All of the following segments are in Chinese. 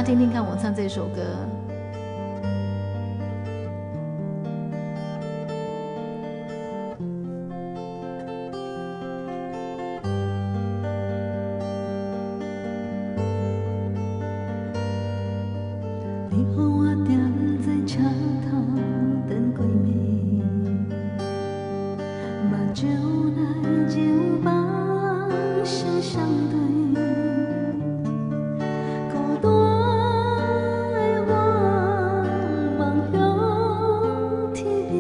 听听看我唱这首歌。你予我踮在车头等过暝，目睭内只有别人相相对。孤单的我望向天边，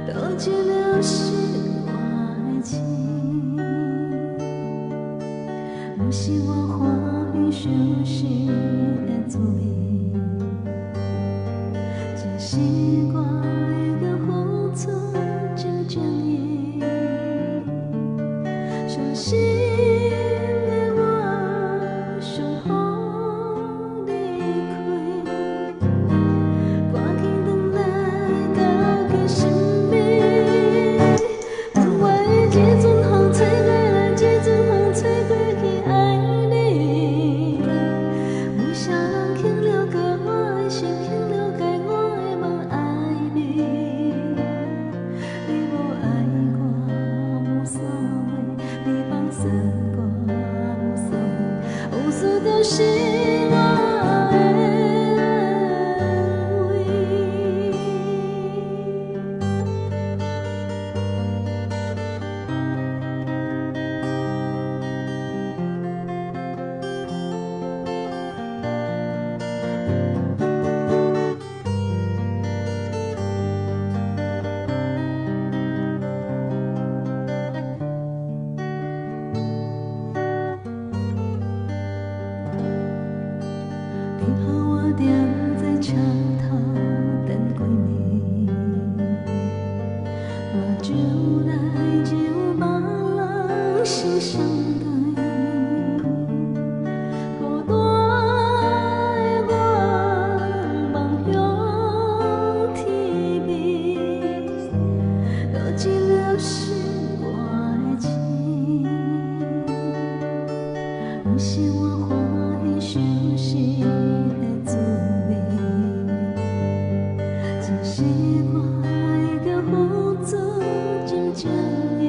多一了是我的情，不是我欢喜伤心的滋味。这是我的付出真正意，伤心的我想予离开，赶紧回来到你身边。门外这阵风吹过来，这阵风吹过去，爱你。有啥人肯了解我的心，肯了解我的梦，爱你。你无爱我无所谓，你放手我无所谓，有事就是我的安慰。你予我踮在车头等过暝，目睭内只有别人心相对。孤单的我望向天边，多一了是我的情，不是我欢喜伤心的滋味。这是我的付出真正意，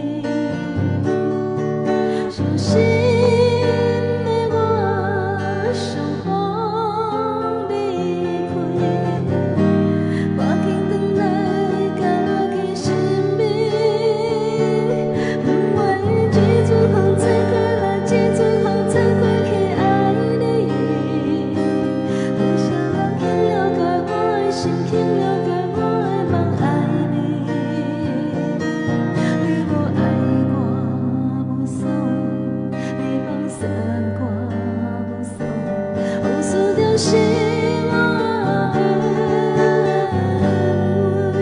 伤心的我想予离开，赶紧回来到你身边。门外这阵风吹过来，这阵风吹过去，爱你。有啥人肯了解我的心，肯了解我的梦，爱你。你无爱我无所谓，你放手我无所谓，有事就是我的安慰。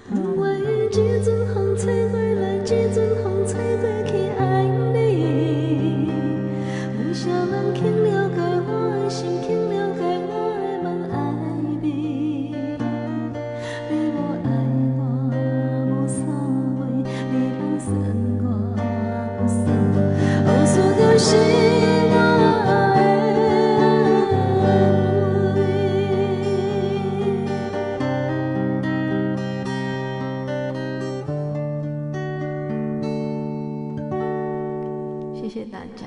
门外这阵风吹过来，这阵风吹过去，爱你。有啥人肯了解我的心，肯了解我的梦，爱你。你无爱我无所谓，你放手我无所谓，有事就是我的安慰。谢谢大家。